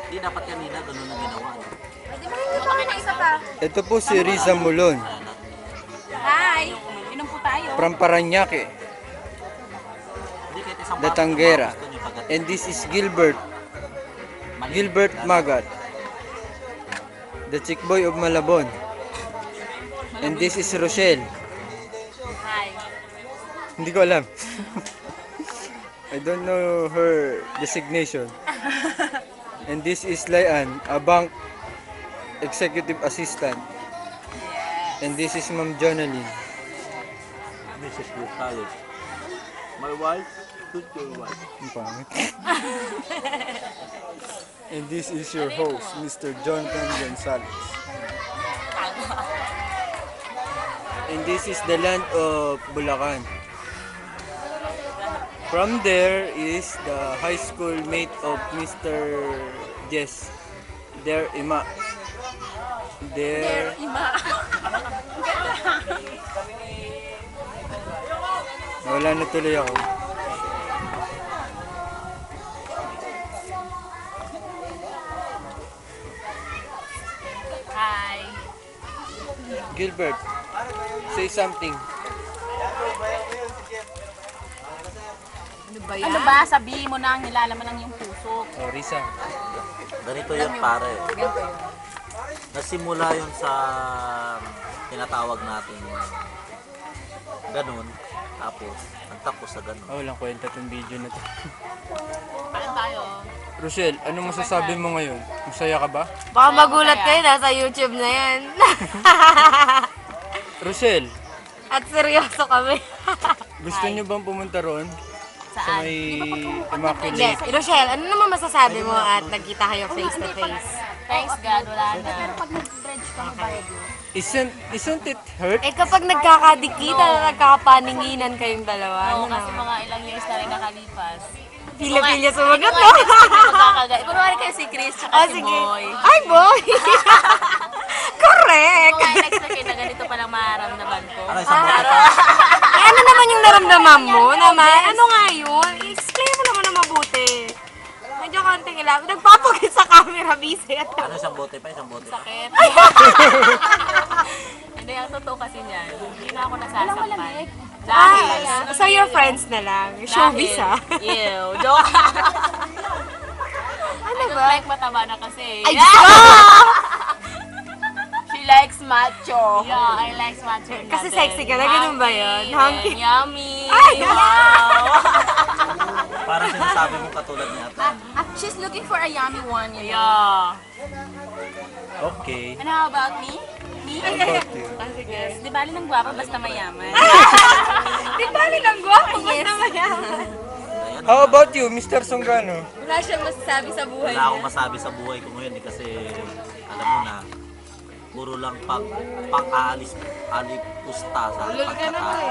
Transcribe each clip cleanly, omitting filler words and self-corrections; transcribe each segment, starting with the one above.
Hindi dapat kanina, ganun ang ginawa. Pwede mo rin ito na isa pa. Ito po si Riza Mulon Hi! Inom po tayo. from Paranaque, Hindi kahit isang Datanggera. gusto nyo pagkat And this is Gilbert Magat, the chick boy of Malabon. And this is Rochelle. Hi. Hindi ko alam. I don't know her designation. And this is Layan, a bank executive assistant. And this is Ma'am Jonalyn. this is your college. My wife, shoot your wife. Ang pangit. And this is your host, Mr. Jonathan Gonzalez. And this is the land of Bulacan. From there is the high school mate of Mr. Jess. There, Ima. There, Ima. wala na tuloy ako. Hi. Gilbert, say something. Ano ba yan? Ano ba? Sabihin mo na ang nilalaman ng iyong puso. Oh, Risa. Ganito yun pare. Ganito yun. Nasimula yun sa tinatawag natin ganun. Tapos, nagtapos sa ganun. Oh, walang kwenta tong video na to. Paano tayo? Rochelle, ano masasabi mo ngayon? Masaya ka ba? Baka magulat kayo, nasa YouTube na yan. Rochelle, At seryoso kami. gusto niyo bang pumunta roon? Sa may Yes, Immaculate? Rochelle, ano naman masasabi mo at nagkita kayo face to face? Thanks God, wala na. Pero pag nag-dredge ka, mabayad yun. Isn't it hurt? Eh kapag nagkakadikita na nagkakapaninginan kayong dalawa, Oo, ano kasi na? mga ilang years na rin nakalipas. Pila-pila sumagot, no? Kunwari kayo si Chris tsaka Oh, si sige. Boy. Ay, boy! Correct! Kung next na kayo na ganito palang mararamdaman ko. Ano isang bote pa? Eh, ano naman yung naramdaman mo naman? Ano nga yun? I-explain mo naman na mabuti. Medyo konting ilang. Nagpapagit sa camera, visit. Ano isang bote pa? Isang bote pa? Sakit. Hindi, ang totoo kasi niyan. Hindi na ako nasasaktan. Dahil. So your friends na lang. Showbiz, ha? Ew, joke. Ano I don't ba? like mataba na kasi. Ay, She likes macho. Yeah, I like macho. Kasi sexy ka na, ganun ba yun? Hunky. Hunky. Yummy. Ay! Wow. Parang sinasabi mo katulad ni Atan. She's looking for a yummy one. Yeah. Okay. And how about me? Me? How about you? Di bali ng gwapo basta mayaman. Di ba nilang gwapo? Basta mayaman. Ayan, How about you, Mr. Songrano? Wala siyang masasabi sa buhay wala akong masabi sa buhay ko ngayon kasi alam mo na puro lang pang-aalis alipusta sa pagkatao.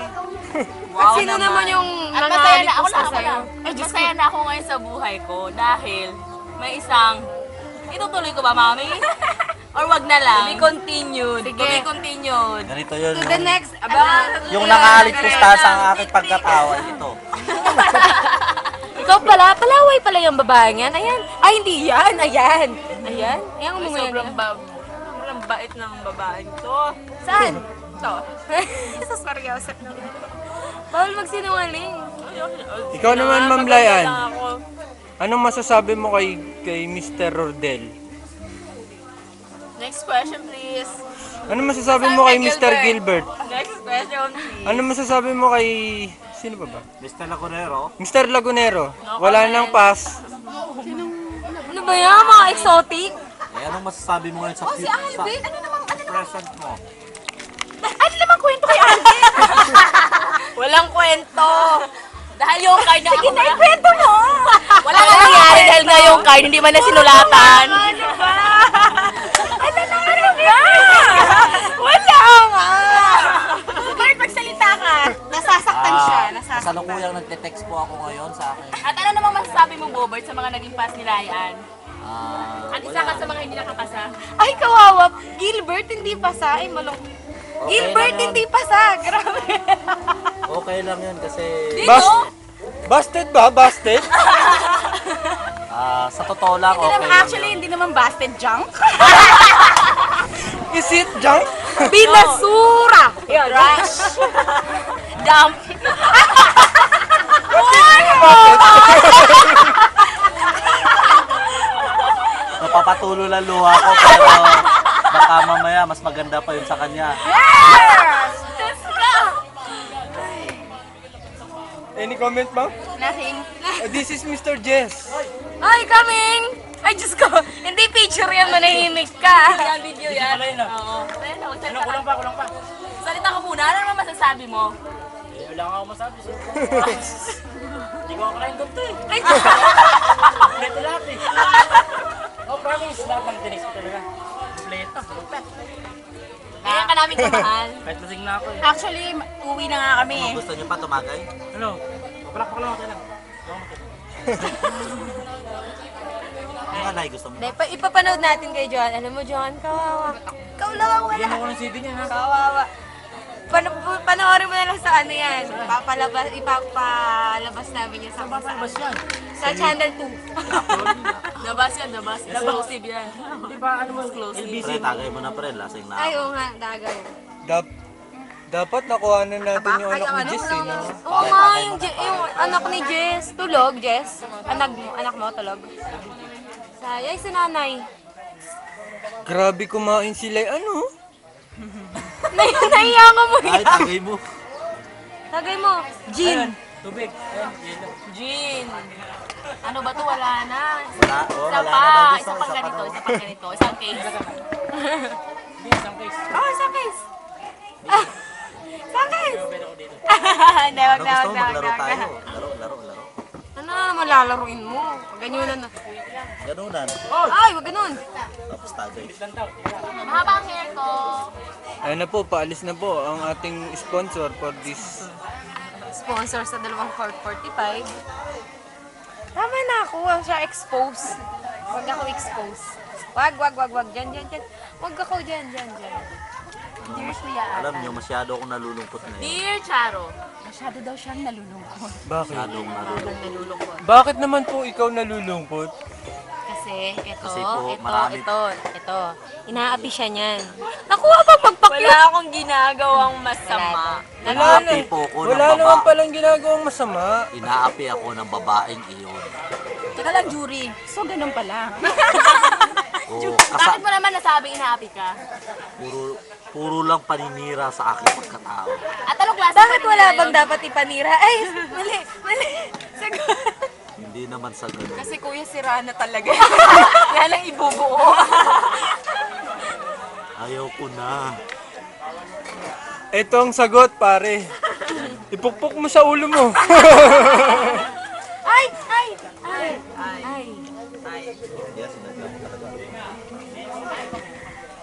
At sino naman yung At masaya na ako nangaalipusta lang. sa'yo? Ay, masaya na ako ngayon sa buhay ko dahil may isang itutuloy ko ba, mami? Or wag na lang? To be continued. Sige. To be continued. Ganito yun. To the next, aba, Yung nakaalipusta sa aking pagkatao ay ito. ikaw pala, palaway pala yung babaeng yan. Ayan. Ay, hindi yan. Ayan. Ayan. Ayan mo yan. Sobrang bait ng babaeng to. Saan? To. Sa seryoso naman. Bawal magsinungaling. Ikaw naman, Ma'am Layan. Lang ako. Anong masasabi mo kay Mr. Rodel? Next question, please. Anong masasabi mo kay Mr. Gilbert? Next question, please. Anong masasabi mo kay... Sino ba ba? Mr. Laconero, Mr. Lagunero. Wala nang pass. Ano ba yan? Mga exotic? anong masasabi mo ngayon sa, Si Alvin, ano naman, present mo? ano naman kwento kay Alvin? Walang kwento. Dahil yung card na Sige na, ikwento mo. Wala nang nangyari dahil nga yung card hindi man na sinulatan. Ano ba? Ano ba? Wala nga. Bakit magsalita ka? Nasasaktan siya. Nasasaktan. Kasalukuyang nagte-text po ako ngayon sa akin. At ano namang masasabi mo, Bobert, sa mga naging pass ni Ryan? At isa Wala. ka sa mga hindi nakapasa. Ay, kawawa. Gilbert, hindi pasa. Ay, malungkot. Okay Gilbert, lang yun. hindi pasa. Grabe. Okay lang yun kasi Busted ba? Busted? Sa totoo lang, okay lang Actually, yun. hindi naman busted junk. Is it junk? Binasura! Yun. Trash. Dump. Napapatulo lang luha ko, pero baka mamaya mas maganda pa yun sa kanya. Any comment, ma'am? Nothing. This is Mr. Jess. Ay, coming! Ay, Diyos ko! Hindi picture yan, manahimik ka. Yan, video yan. Oo. Ayun, magsalita ka. Kulang pa. Salita ka muna. Ano naman masasabi mo? Eh, wala nga ako masabi sa'yo. Hindi ko ako kalahin doon to eh. Ay, Kompleto lahat eh. Oh, promise. Lahat ng tinis ko talaga. Kompleto. Kaya ka namin kamahal. Kahit lasing na ako eh. Actually, uwi na nga kami. Kung gusto niyo pa tumagay, Ano? Papalak lang ako lang. yung alay gusto mo. Hindi, ipapanood natin kay John. Alam mo, John, kawawa. Ikaw lang ang wala. Bigyan mo ko ng CD niya ha. Kawawa. Panoorin mo na lang sa ano yan. Ipapalabas namin yan sa Babas yan. sa channel 2. Dabas yan, dabas. Exclusive yan. Di ba ano mo? Exclusive. Pre, tagay mo na pre, lasing na Ay, ako. oo nga, dagay. Dapat nakuha na natin yung anak ni Jess, eh, no? Oo nga, yung anak ni Jess. Tulog, Jess. Anak mo, tulog. Sayay si nanay. Grabe kumain sila, ano? Nahiya ka mo. Ay, tagay mo. Tagay mo. Jean. Tubig. Ayan, yelo. Jean. Ano ba to? Wala na. Wala, oh, Isa wala pa. na daw gusto, Isa pang isa pa ganito. daw. Isa pang ganito. Isang case. Hindi, isang case. Oh, sa case. Sa case. Pero ako dito. Hindi, wag Ano na, gusto wag mo? na, wag Maglaro na, wag tayo. na. Laro. Ano na naman lalaruin mo? Ganyan na. Ganunan. Ay, wag ganun. Tapos tagay. Mahaba ang hair ko. Ayun na po, paalis na po ang ating sponsor for this. Sponsor sa 245. Tama na ako. Huwag siya expose. Huwag ako expose. Wag. Diyan. Huwag ako dyan. Dear Kuya Alam Atan. niyo, masyado akong nalulungkot ngayon. Dear Charo. Masyado daw siyang nalulungkot. Bakit? Masyadong nalulungkot. Nalulungkot. Bakit naman po ikaw nalulungkot? Kasi ito, Kasi po, marami- ito. Inaapi siya niyan. Nakuha pa pagpakyo. Wala akong ginagawang masama. Inaapi po ko ng Wala naman baba. palang ginagawang masama. Inaapi ako ng babaeng iyon. Teka lang, jury. So, ganun pala. Oo, Bakit mo naman nasabing inaapi ka? puro lang paninira sa aking pagkatao. At anong klase Bakit pa rin wala yun? bang dapat ipanira? Ay, mali. Sagot. Hindi naman sa ganun. Kasi kuya, sira na talaga. Yan ang ibubuo. Ayaw ko na. Ito ang sagot, pare. Ipukpok mo sa ulo mo. Ay. Yes, sinadya ko talaga.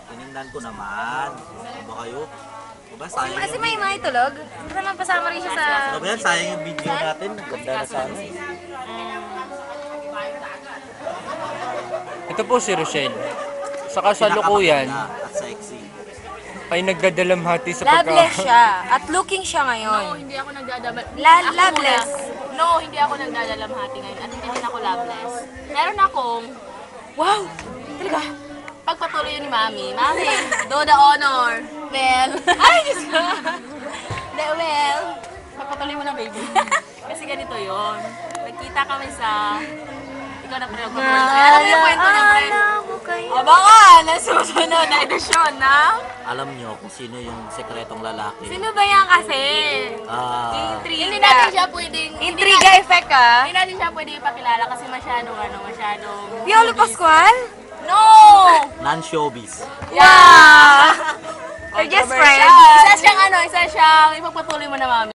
Tinignan ko naman. Ano ba kayo? Ano ba, sayang Kasi yung may tulog. Para magpasama rin siya sa... Ano ba yan? Sayang yung video natin. Ang ganda na sana. Ito po si Rochelle. Sa kasalukuyan Pinakamaganda at sexy. ay nagdadalamhati sa Loveless siya. At looking siya ngayon. No, hindi ako nagdadamhat. Loveless. No, hindi ako nagdadalamhati ngayon. At hindi din ako loveless. Meron akong Wow! Talaga? pagpatuloy yun ni Mami. Mami, do the honor. Well. Ay, Diyos ko. Well. Pagpatuloy mo na, baby. Kasi ganito yon. Nagkita kami sa... Ikaw na pre. Alam mo yung kwento niya, pre? mo kayo. Abangan na susunod na edisyon na. Alam nyo kung sino yung sekretong lalaki. Sino ba yan kasi? Hindi natin siya pwedeng... Intriga effect ah. Hindi natin siya pwedeng ipakilala kasi masyadong Piolo Pascual? No! Non-showbiz. Yeah! They're just friends. Isa siyang ipagpatuloy mo na, Mami.